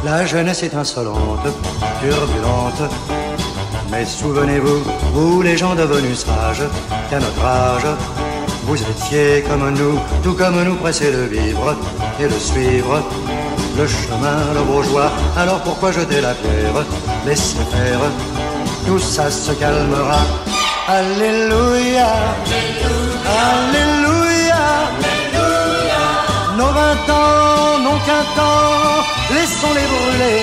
La jeunesse est insolente, turbulente. Mais souvenez-vous, vous les gens devenus sages, qu'à notre âge, vous étiez comme nous, tout comme nous pressés de vivre et de suivre le chemin, le bourgeois. Alors pourquoi jeter la pierre? Laissez faire, tout ça se calmera. Alléluia, Alléluia, nos 20 ans n'ont qu'un temps, laissons-les brûler.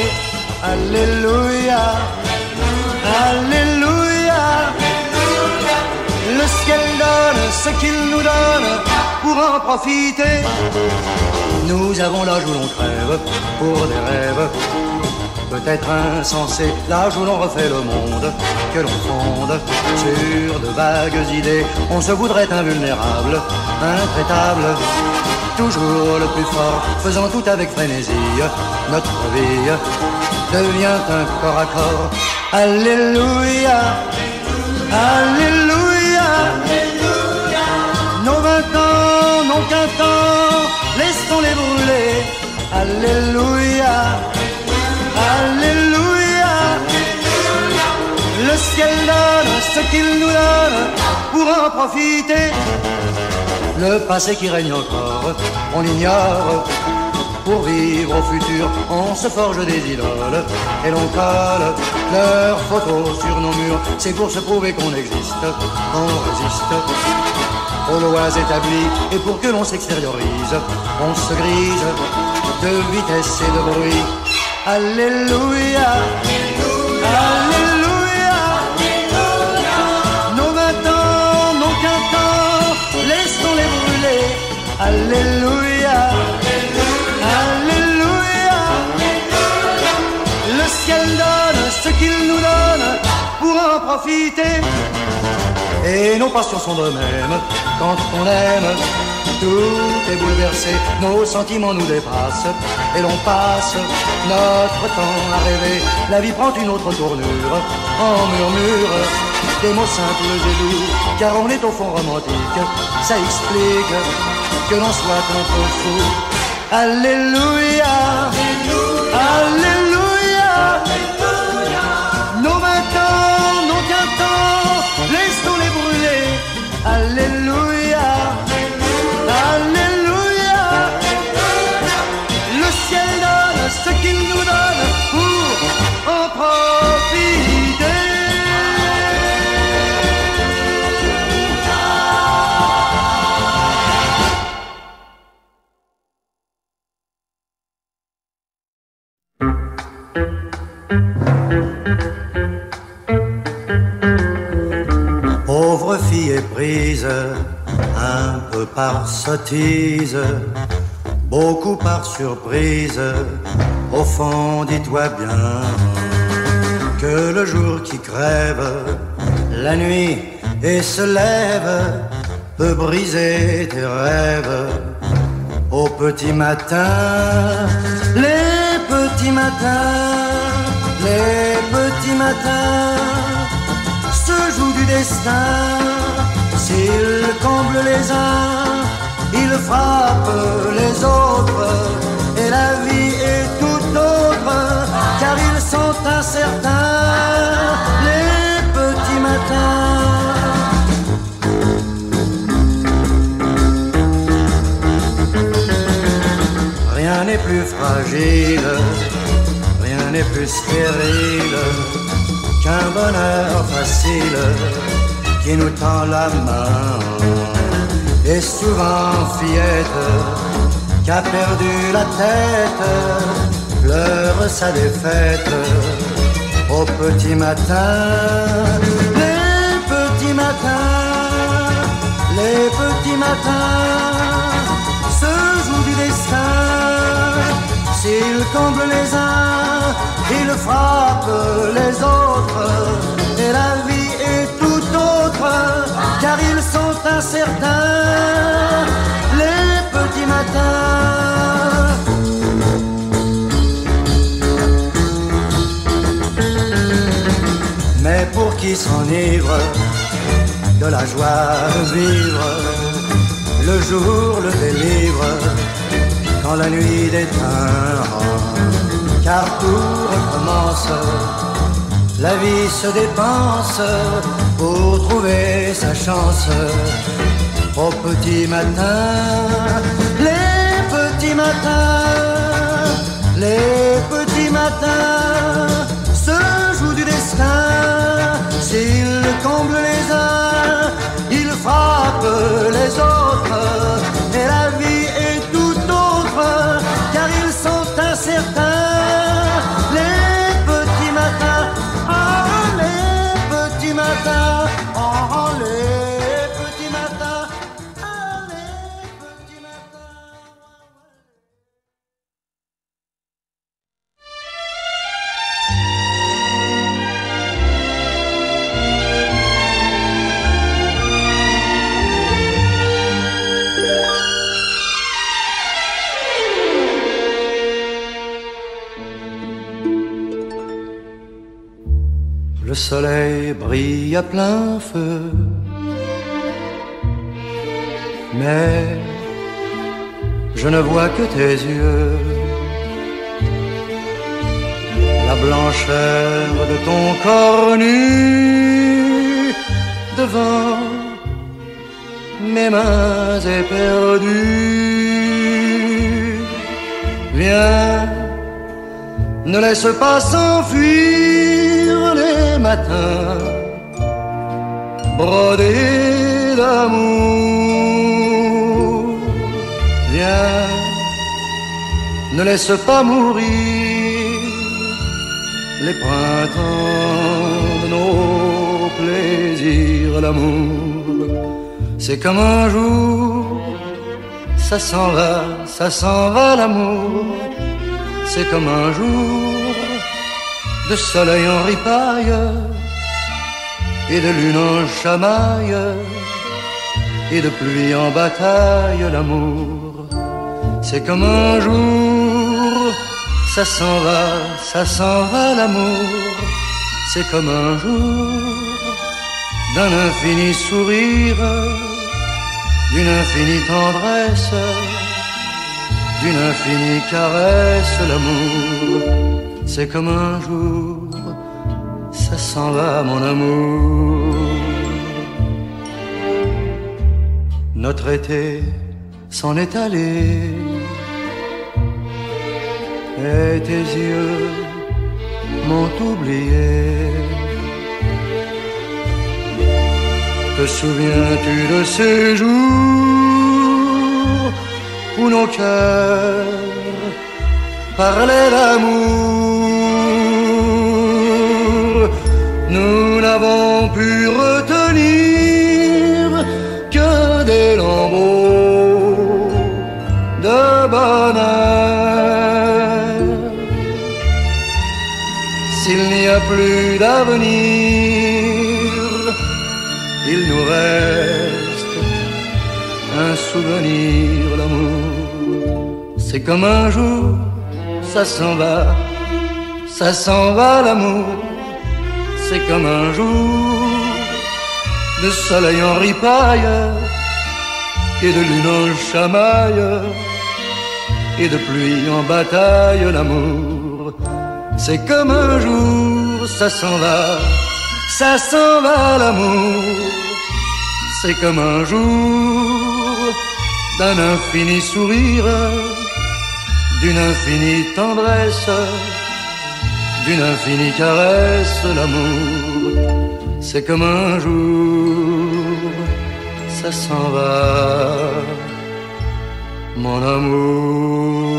Alléluia, Alléluia, le ciel donne ce qu'il nous donne pour en profiter. Nous avons l'âge où l'on crève pour des rêves peut-être insensés, l'âge où l'on refait le monde, que l'on fonde sur de vagues idées. On se voudrait invulnérable, intraitable, toujours le plus fort, faisant tout avec frénésie. Notre vie devient un corps à corps. Alléluia, Alléluia, nos 20 ans n'ont qu'un temps, laissons-les brûler. Alléluia, Alléluia, le ciel donne ce qu'il nous donne pour en profiter. Le passé qui règne encore, on l'ignore. Pour vivre au futur, on se forge des idoles et l'on colle leurs photos sur nos murs. C'est pour se prouver qu'on existe, qu'on résiste aux lois établies. Et pour que l'on s'extériorise, on se grise de vitesse et de bruit. Alléluia, Alléluia, nos 20 ans n'ont qu'un temps, laissons-les brûler. Alléluia, Alléluia, le ciel donne ce qu'il nous donne pour en profiter. Et nos passions sont de même quand on aime. Tout est bouleversé, nos sentiments nous dépassent et l'on passe notre temps à rêver. La vie prend une autre tournure, en murmure des mots simples et doux, car on est au fond romantique. Ça explique que l'on soit un peu fou. Alléluia, Alléluia, nos 20 ans n'ont qu'un temps, laissons-les brûler. Alléluia, Alléluia, le ciel donne ce qu'il nous donne pour en profiter. Pauvre fille éprise, un peu par sottise, beaucoup par surprise. Au fond, dis-toi bien que le jour qui crève, la nuit et se lève, peut briser tes rêves. Au petit matin, les petits matins, les petits matins se jouent du destin. S'ils comblent les uns, ils frappent les autres, et la vie est tout autre, car ils sont incertains, les petits matins. Rien n'est plus fragile, rien n'est plus stérile qu'un bonheur facile qui nous tend la main. Et souvent fillette qui a perdu la tête pleure sa défaite au petit matin. Les petits matins, les petits matins se jouent du destin. S'ils comblent les uns, ils frappent les autres, et la vie est tout autre, car ils sont incertains, les petits matins. qui s'enivre de la joie de vivre. Le jour le délivre quand la nuit déteint, car tout recommence. La vie se dépense pour trouver sa chance. Au petit matin, les petits matins, les petits matins se jouent du destin. S'il comble les uns, il frappe les autres. Et la vie est tout autre, car ils sont incertains. Les petits matins, ah les petits matins, ah les petits matins, ah les petits matins. Le soleil brille à plein feu, mais je ne vois que tes yeux. La blancheur de ton corps nu devant mes mains éperdues. Viens, ne laisse pas s'enfuir les matins brodés d'amour. Viens, ne laisse pas mourir les printemps de nos plaisirs. L'amour, c'est comme un jour, ça s'en va l'amour. C'est comme un jour de soleil en ripaille et de lune en chamaille et de pluie en bataille. L'amour, c'est comme un jour, ça s'en va l'amour. C'est comme un jour d'un infini sourire, d'une infinie tendresse, d'une infinie caresse. L'amour, c'est comme un jour, ça s'en va mon amour. Notre été s'en est allé, et tes yeux m'ont oublié. Te souviens-tu de ces jours où nos cœurs parlaient d'amour? Nous n'avons pu retenir que des lambeaux de bonheur. S'il n'y a plus d'avenir, il nous reste un souvenir. L'amour, c'est comme un jour, ça s'en va l'amour. C'est comme un jour de soleil en ripaille et de lune en chamaille et de pluie en bataille. L'amour, c'est comme un jour, ça s'en va l'amour. C'est comme un jour d'un infini sourire, d'une infinie tendresse, d'une infinie caresse. L'amour, c'est comme un jour, ça s'en va, mon amour.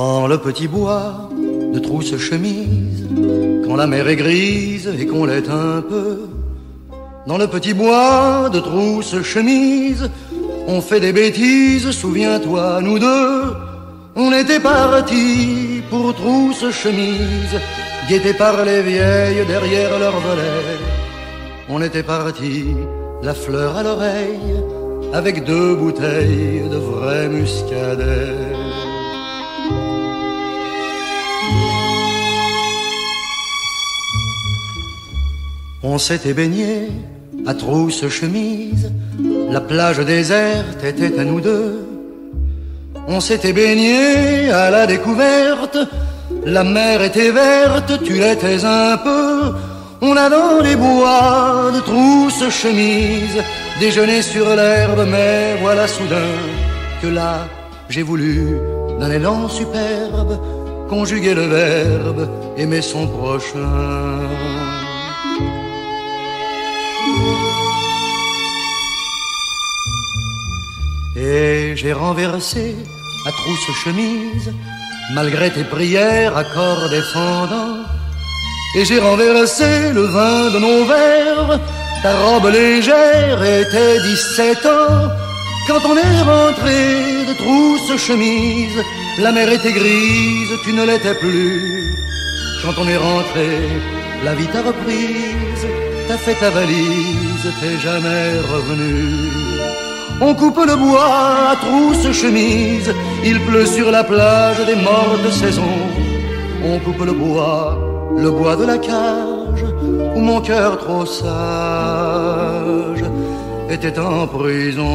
Dans le petit bois de trousse-chemise, quand la mer est grise et qu'on l'est un peu, dans le petit bois de trousse-chemise, on fait des bêtises, souviens-toi, nous deux. On était partis pour trousse-chemise, guettés par les vieilles derrière leur volet. On était partis, la fleur à l'oreille, avec 2 bouteilles de vrai muscadet. On s'était baigné à trousse-chemise, la plage déserte était à nous deux. On s'était baigné à la découverte, la mer était verte, tu l'étais un peu. On a dans les bois de trousse-chemise déjeuné sur l'herbe, mais voilà soudain que là, j'ai voulu, d'un élan superbe, conjuguer le verbe aimer son prochain. Et j'ai renversé à trousse-chemise, malgré tes prières à corps défendant. Et j'ai renversé le vin de nos verres, ta robe légère était 17 ans. Quand on est rentré de trousse-chemise, la mer était grise, tu ne l'étais plus. Quand on est rentré, la vie t'a reprise, t'as fait ta valise, t'es jamais revenu. On coupe le bois à trousse-chemise, il pleut sur la plage des mortes saisons. On coupe le bois de la cage, où mon cœur trop sage était en prison.